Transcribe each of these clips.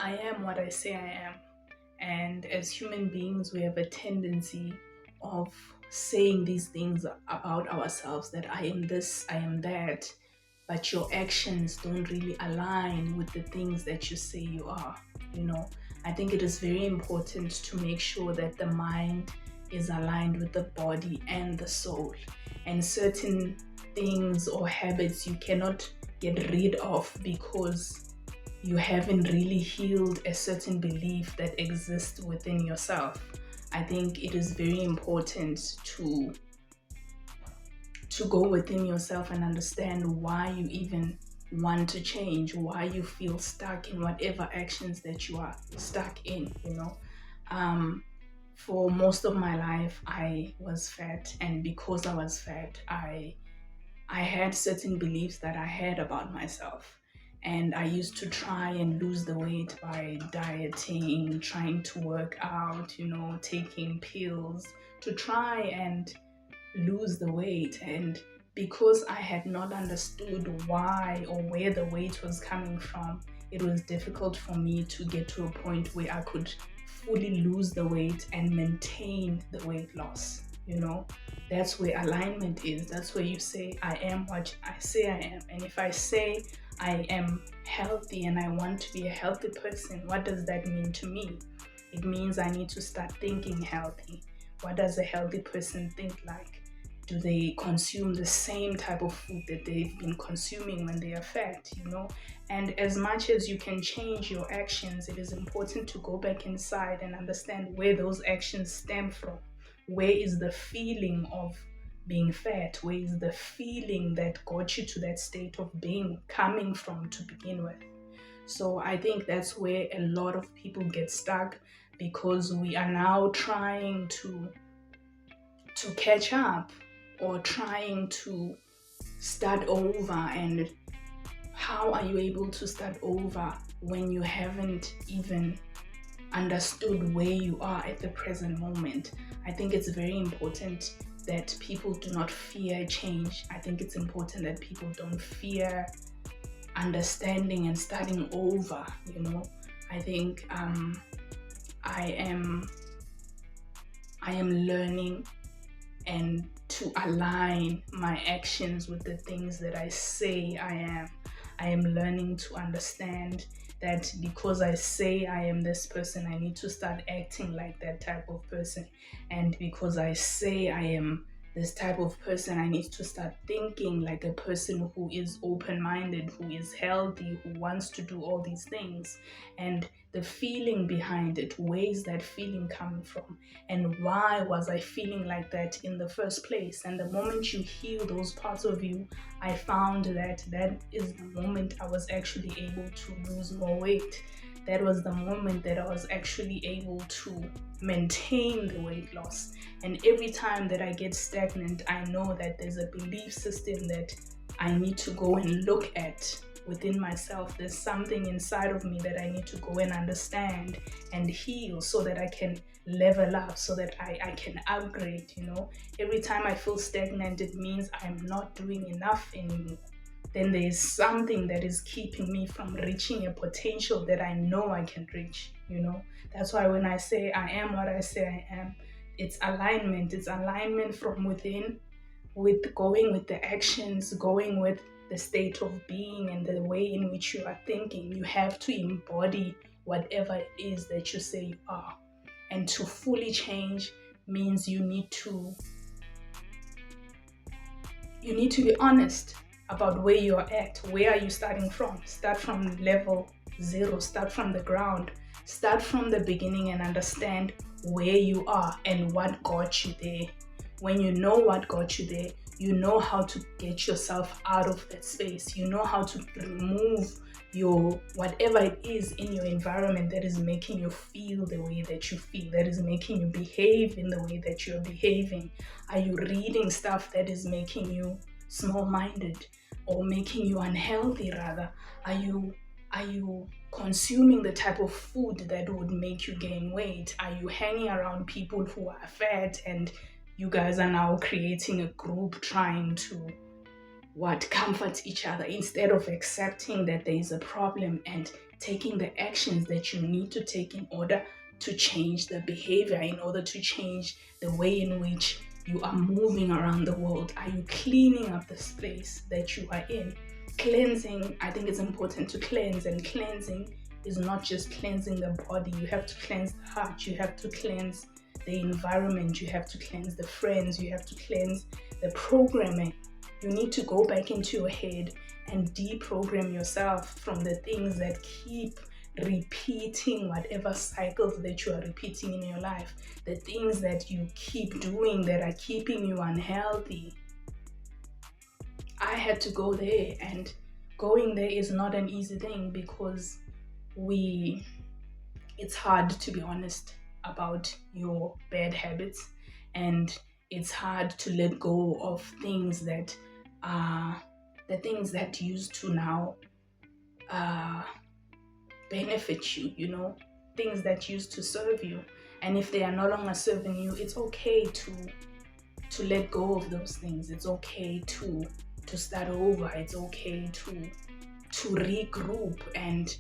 I am what I say I am. And as human beings, we have a tendency of saying these things about ourselves that I am this, I am that, but your actions don't really align with the things that you say you are. You know, I think it is very important to make sure that the mind is aligned with the body and the soul. And certain things or habits you cannot get rid of because you haven't really healed a certain belief that exists within yourself. I think it is very important to go within yourself and understand why you even want to change, why you feel stuck in whatever actions that you are stuck in. Um, for most of my life, I was fat, and because I was fat, I had certain beliefs that I had about myself. And I used to try and lose the weight by dieting, trying to work out, taking pills to try and lose the weight. And because I had not understood why or where the weight was coming from, it was difficult for me to get to a point where I could fully lose the weight and maintain the weight loss. That's where alignment is. That's where you say, I am what I say I am. And if I say I am healthy and I want to be a healthy person, what does that mean to me? It means I need to start thinking healthy. What does a healthy person think like? Do they consume the same type of food that they've been consuming when they are fat? And as much as you can change your actions, it is important to go back inside and understand where those actions stem from. Where is the feeling of being fat? Where is the feeling that got you to that state of being coming from to begin with? So I think that's where a lot of people get stuck, because we are now trying to catch up or trying to start over. And how are you able to start over when you haven't even understood where you are at the present moment? I think it's very important that people do not fear change. I think it's important that people don't fear understanding and starting over. I think I am learning and to align my actions with the things that I say I am. I am learning to understand that because I say I am this person, I need to start acting like that type of person. And because I say I am this type of person, I need to start thinking like a person who is open-minded, who is healthy, who wants to do all these things. And the feeling behind it, where is that feeling coming from? And why was I feeling like that in the first place? And the moment you heal those parts of you, I found that is the moment I was actually able to lose more weight. That was the moment that I was actually able to maintain the weight loss. And every time that I get stagnant, I know that there's a belief system that I need to go and look at within myself. There's something inside of me that I need to go and understand and heal so that I can level up, so that I can upgrade. Every time I feel stagnant, it means I'm not doing enough anymore. Then there is something that is keeping me from reaching a potential that I know I can reach. That's why when I say I am what I say I am, it's alignment. It's alignment from within, with going with the actions, going with the state of being and the way in which you are thinking. You have to embody whatever it is that you say you are. And to fully change means you need to be honest about where you are at. Where are you starting from? Start from level 0. Start from the ground. Start from the beginning and understand where you are and what got you there. When you know what got you there, you know how to get yourself out of that space. You know how to remove your whatever it is in your environment that is making you feel the way that you feel, that is making you behave in the way that you're behaving. Are you reading stuff that is making you small-minded or making you unhealthy rather? Are you consuming the type of food that would make you gain weight? Are you hanging around people who are fat and you guys are now creating a group trying to what comforts each other, instead of accepting that there is a problem and taking the actions that you need to take in order to change the behavior, in order to change the way in which you are moving around the world. Are you cleaning up the space that you are in? Cleansing, I think it's important to cleanse, and cleansing is not just cleansing the body. You have to cleanse the heart, you have to cleanse the environment, you have to cleanse the friends, you have to cleanse the programming. You need to go back into your head and deprogram yourself from the things that keep repeating whatever cycles that you are repeating in your life, the things that you keep doing that are keeping you unhealthy. I had to go there, and going there is not an easy thing, because it's hard to be honest about your bad habits, and it's hard to let go of things that are the things that used to now benefit you, things that used to serve you. And if they are no longer serving you, it's okay to let go of those things. It's okay to start over. It's okay to regroup and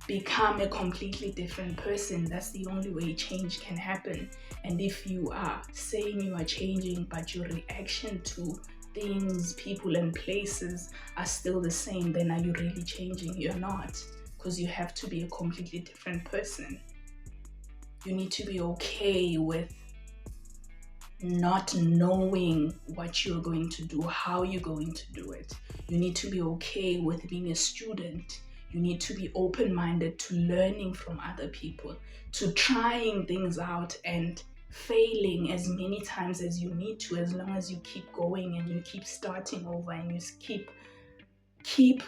become a completely different person. That's the only way change can happen. And if you are saying you are changing, but your reaction to things, people, and places are still the same, then are you really changing? You're not, because you have to be a completely different person. You need to be okay with not knowing what you're going to do, how you're going to do it. You need to be okay with being a student. You need to be open-minded to learning from other people, to trying things out and failing as many times as you need to, as long as you keep going and you keep starting over and you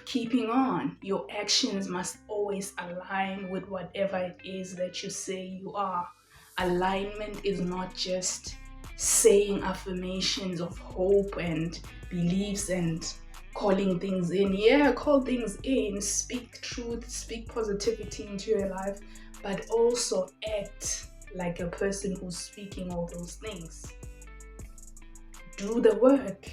keeping on. Your actions must always align with whatever it is that you say you are. Alignment is not just saying affirmations of hope and beliefs and calling things in. Yeah, call things in, speak truth, speak positivity into your life, but also act like a person who's speaking all those things. Do the work.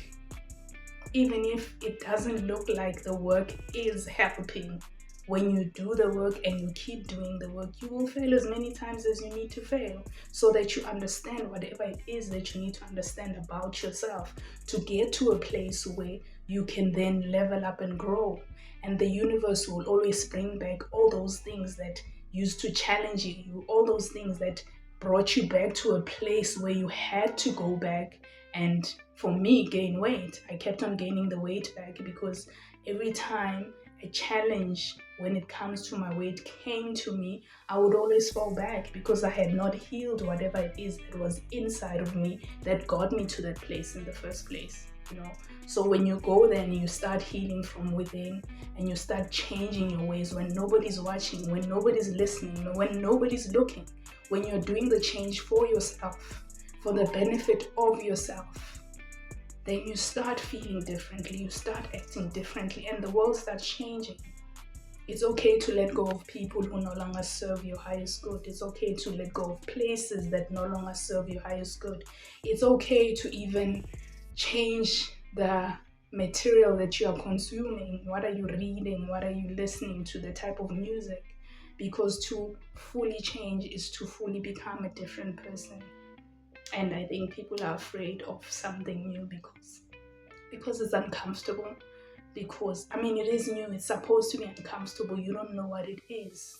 Even if it doesn't look like the work is helping, when you do the work and you keep doing the work, you will fail as many times as you need to fail, so that you understand whatever it is that you need to understand about yourself to get to a place where you can then level up and grow. And the universe will always bring back all those things that used to challenge you, all those things that brought you back to a place where you had to go back. And for me, gain weight. I kept on gaining the weight back, because every time a challenge when it comes to my weight came to me, I would always fall back, because I had not healed whatever it is that was inside of me that got me to that place in the first place. So when you go there and you start healing from within, and you start changing your ways when nobody's watching, when nobody's listening, when nobody's looking, when you're doing the change for yourself, for the benefit of yourself, then you start feeling differently, you start acting differently, and the world starts changing. It's okay to let go of people who no longer serve your highest good. It's okay to let go of places that no longer serve your highest good. It's okay to even change the material that you are consuming. What are you reading? What are you listening to? The type of music. Because to fully change is to fully become a different person. And I think people are afraid of something new because it's uncomfortable. Because, it is new. It's supposed to be uncomfortable. You don't know what it is,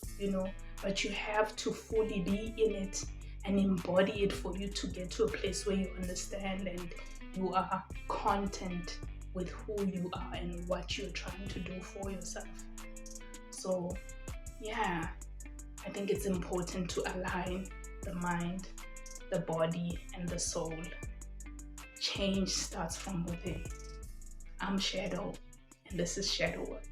but you have to fully be in it and embody it for you to get to a place where you understand and you are content with who you are and what you're trying to do for yourself. So, yeah, I think it's important to align the mind, the body, and the soul. Change starts from within. I'm Shadow, and this is Shadow Work.